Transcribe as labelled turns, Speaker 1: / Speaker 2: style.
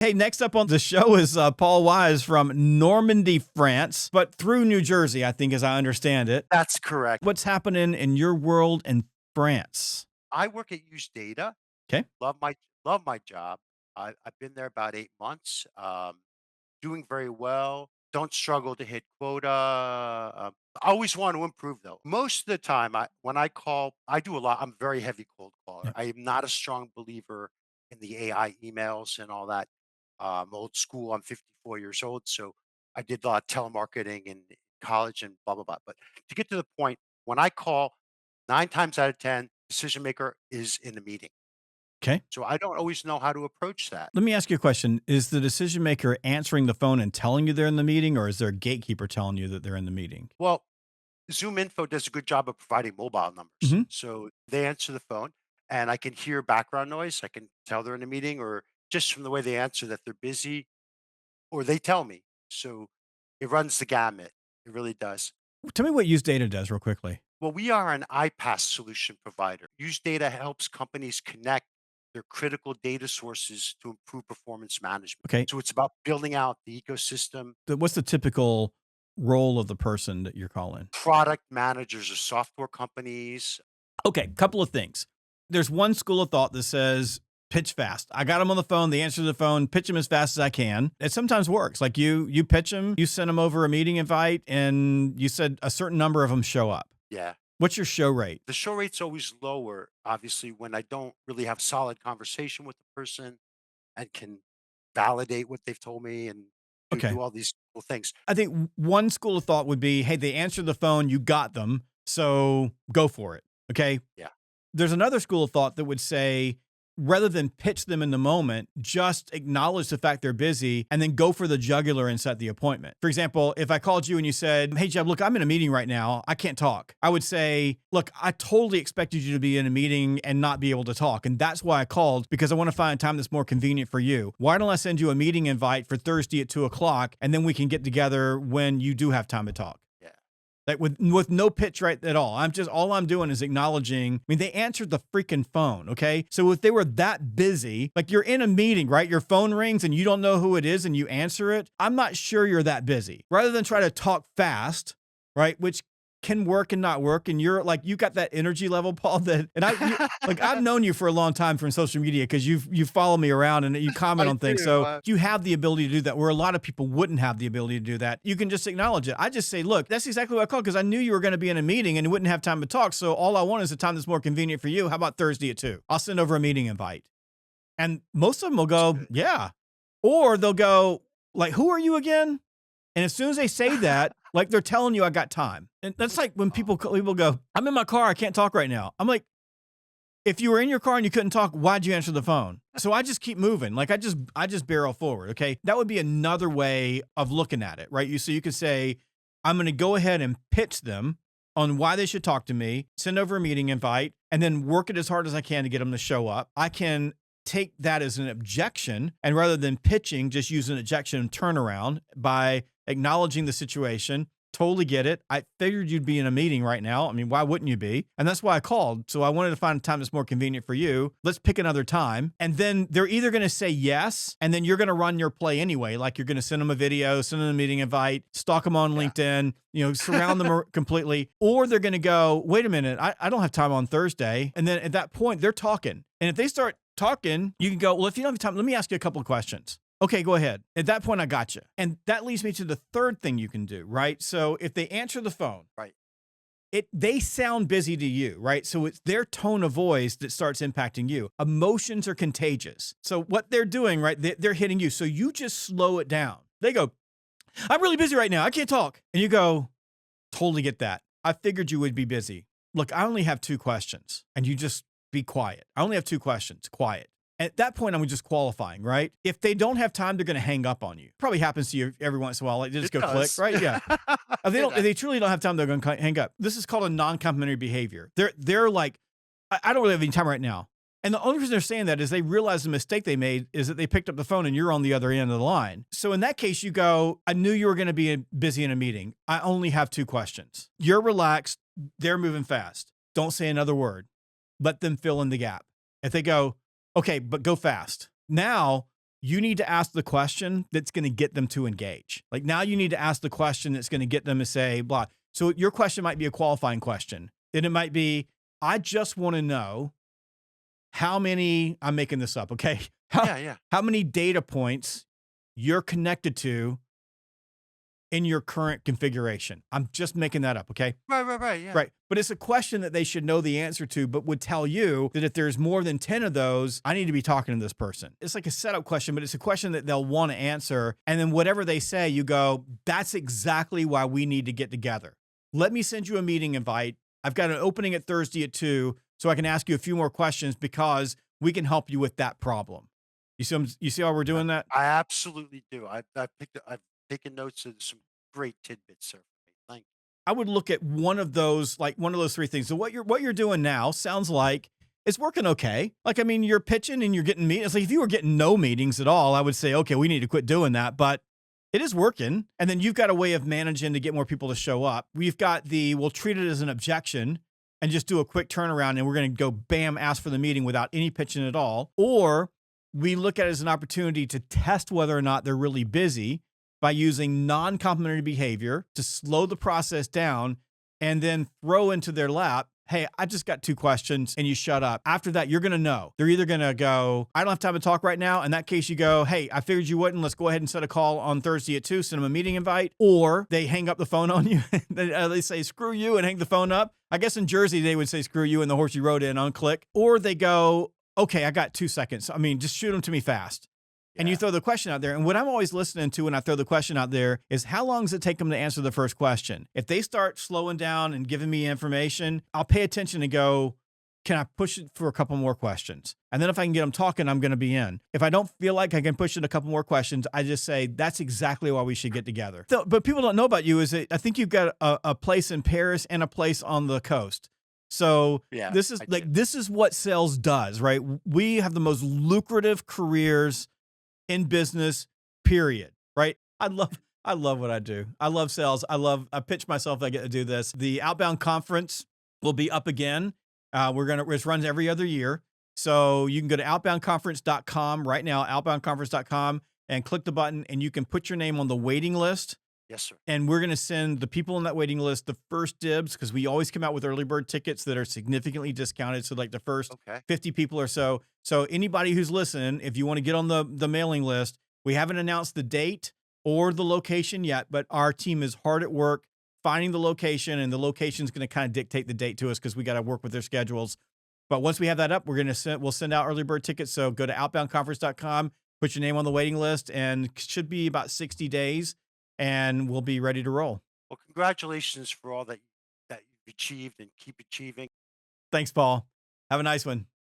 Speaker 1: Hey, next up on the show is Paul Wise from Normandy, France, but through New Jersey, I think, as I understand it.
Speaker 2: That's correct.
Speaker 1: What's happening in your world in France?
Speaker 2: I work at Use Data.
Speaker 1: Okay.
Speaker 2: Love my job. I've been there about 8 months. Doing very well. Don't struggle to hit quota. I always want to improve though. Most of the time, when I call, I do a lot. I'm a very heavy cold caller.
Speaker 1: Yep.
Speaker 2: I am not a strong believer in the AI emails and all that. Old school. I'm 54 years old, so I did a lot of telemarketing in college and blah blah blah. But to get to the point, when I call, 9 times out of 10, decision maker is in the meeting.
Speaker 1: Okay.
Speaker 2: So I don't always know how to approach that.
Speaker 1: Let me ask you a question. Is the decision maker answering the phone and telling you they're in the meeting, or is there a gatekeeper telling you that they're in the meeting?
Speaker 2: Well, Zoom Info does a good job of providing mobile numbers.
Speaker 1: Hmm.
Speaker 2: So they answer the phone and I can hear background noise. I can tell they're in a meeting or just from the way they answer that they're busy or they tell me. So it runs the gamut. It really does.
Speaker 1: Tell me what Use Data does real quickly.
Speaker 2: Well, we are an iPaaS solution provider. Use Data helps companies connect their critical data sources to improve performance management.
Speaker 1: Okay.
Speaker 2: So it's about building out the ecosystem.
Speaker 1: What's the typical role of the person that you're calling?
Speaker 2: Product managers of software companies.
Speaker 1: Okay, couple of things. There's one school of thought that says pitch fast. I got them on the phone, they answer the phone, pitch them as fast as I can. It sometimes works. Like you pitch them, you send them over a meeting invite, and you said a certain number of them show up.
Speaker 2: Yeah.
Speaker 1: What's your show rate?
Speaker 2: The show rate's always lower, obviously, when I don't really have solid conversation with the person and can validate what they've told me and
Speaker 1: Okay.
Speaker 2: do all these cool things.
Speaker 1: I think one school of thought would be, hey, they answered the phone, you got them, so go for it. Okay.
Speaker 2: Yeah.
Speaker 1: There's another school of thought that would say, rather than pitch them in the moment, just acknowledge the fact they're busy and then go for the jugular and set the appointment. For example, if I called you and you said, hey, Jeb, look, I'm in a meeting right now. I can't talk. I would say, look, I totally expected you to be in a meeting and not be able to talk. And that's why I called, because I want to find a time that's more convenient for you. Why don't I send you a meeting invite for Thursday at 2:00 and then we can get together when you do have time to talk?
Speaker 2: Yeah.
Speaker 1: Like with no pitch right at all. All I'm doing is acknowledging. I mean, they answered the freaking phone. Okay. So if they were that busy, like you're in a meeting, right? Your phone rings and you don't know who it is and you answer it. I'm not sure you're that busy. Rather than try to talk fast, right? Which can work and not work. And you're like, you got that energy level, Paul, I've known you for a long time from social media because you follow me around and you comment
Speaker 2: I
Speaker 1: on things.
Speaker 2: do.
Speaker 1: So you have the ability to do that where a lot of people wouldn't have the ability to do that. You can just acknowledge it. I just say, look, that's exactly what I called because I knew you were going to be in a meeting and you wouldn't have time to talk. So all I want is a time that's more convenient for you. How about Thursday at 2? I'll send over a meeting invite. And most of them will go, yeah. Or they'll go, like, who are you again? And as soon as they say that, like they're telling you I got time. And that's like when people go, I'm in my car, I can't talk right now. I'm like, if you were in your car and you couldn't talk, why'd you answer the phone? So I just keep moving. Like I just barrel forward. Okay. That would be another way of looking at it, right? So you could say, I'm going to go ahead and pitch them on why they should talk to me, send over a meeting invite, and then work it as hard as I can to get them to show up. I can take that as an objection, and rather than pitching, just use an objection turnaround by acknowledging the situation. Totally get it. I figured you'd be in a meeting right now. I mean, why wouldn't you be? And that's why I called. So I wanted to find a time that's more convenient for you. Let's pick another time. And then they're either going to say yes, and then you're going to run your play anyway. Like you're going to send them a video, send them a meeting invite, stalk them on LinkedIn, surround them completely. Or they're going to go, wait a minute, I don't have time on Thursday. And then at that point, they're talking. And if they start talking, you can go, well, if you don't have time, let me ask you a couple of questions. Okay, go ahead. At that point, I got you. And that leads me to the third thing you can do, right? So if they answer the phone,
Speaker 2: Right.
Speaker 1: they sound busy to you, right? So it's their tone of voice that starts impacting you. Emotions are contagious. So what they're doing, right, they're hitting you. So you just slow it down. They go, I'm really busy right now. I can't talk. And you go, totally get that. I figured you would be busy. Look, I only have 2 questions. And you just be quiet. I only have 2 questions. Quiet. At that point, I'm just qualifying, right? If they don't have time, they're going to hang up on you. Probably happens to you every once in a while. Like they just go click, right? Yeah. If they truly don't have time, they're going to hang up. This is called a non-complimentary behavior. They're like, I don't really have any time right now. And the only reason they're saying that is they realize the mistake they made is that they picked up the phone and you're on the other end of the line. So in that case, you go, I knew you were going to be busy in a meeting. I only have 2 questions. You're relaxed. They're moving fast. Don't say another word. Let them fill in the gap. If they go, okay, but go fast. Now you need to ask the question that's going to get them to engage. Like now you need to ask the question that's going to get them to say blah. So your question might be a qualifying question. And it might be, I just want to know how many, I'm making this up, okay? How,
Speaker 2: Yeah, yeah.
Speaker 1: how many data points you're connected to in your current configuration. I'm just making that up, okay?
Speaker 2: Right, right, right. Yeah.
Speaker 1: Right. But it's a question that they should know the answer to, but would tell you that if there's more than 10 of those, I need to be talking to this person. It's like a setup question, but it's a question that they'll want to answer. And then whatever they say, you go, that's exactly why we need to get together. Let me send you a meeting invite. I've got an opening at Thursday at 2, so I can ask you a few more questions because we can help you with that problem. You see how we're
Speaker 2: I,
Speaker 1: doing that?
Speaker 2: I absolutely do. I've taken notes of some great tidbits there for me. Thank
Speaker 1: I would look at one of those, like one of those three things. So what you're doing now sounds like it's working okay. Like, I mean, you're pitching and you're getting meetings. Like if you were getting no meetings at all, I would say, okay, we need to quit doing that. But it is working. And then you've got a way of managing to get more people to show up. We've got we'll treat it as an objection and just do a quick turnaround and we're going to go bam, ask for the meeting without any pitching at all. Or we look at it as an opportunity to test whether or not they're really busy by using non-complimentary behavior to slow the process down and then throw into their lap, hey, I just got 2 questions and you shut up. After that, you're going to know. They're either going to go, I don't have time to talk right now. In that case, you go, hey, I figured you wouldn't. Let's go ahead and set a call on Thursday at 2, send them a meeting invite. Or they hang up the phone on you. They say, screw you and hang the phone up. I guess in Jersey, they would say, screw you and the horse you rode in on click. Or they go, okay, I got 2 seconds. I mean, just shoot them to me fast.
Speaker 2: you.
Speaker 1: And you
Speaker 2: Yeah.
Speaker 1: throw the question out there. And what I'm always listening to when I throw the question out there is how long does it take them to answer the first question? If they start slowing down and giving me information, I'll pay attention and go, can I push it for a couple more questions? And then if I can get them talking, I'm going to be in. If I don't feel like I can push it a couple more questions, I just say, that's exactly why we should get together. But people don't know about you is that I think you've got a place in Paris and a place on the coast. So
Speaker 2: Yeah.
Speaker 1: this is
Speaker 2: I
Speaker 1: like,
Speaker 2: did.
Speaker 1: this is what sales does, right? We have the most lucrative careers in business, period. Right? I love what I do. I love sales. I pitch myself. I get to do this. The Outbound conference will be up again. It runs every other year. So you can go to outboundconference.com right now, outboundconference.com, and click the button and you can put your name on the waiting list.
Speaker 2: Yes, sir.
Speaker 1: And we're going to send the people on that waiting list the first dibs because we always come out with early bird tickets that are significantly discounted. So like the first
Speaker 2: Okay.
Speaker 1: 50 people or so. So anybody who's listening, if you want to get on the mailing list, we haven't announced the date or the location yet, but our team is hard at work finding the location, and the location is going to kind of dictate the date to us because we got to work with their schedules. But once we have that up, we'll send out early bird tickets. So go to outboundconference.com, put your name on the waiting list, and it should be about 60 days. And we'll be ready to roll.
Speaker 2: Well, congratulations for all that you've achieved and keep achieving.
Speaker 1: Thanks, Paul. Have a nice one.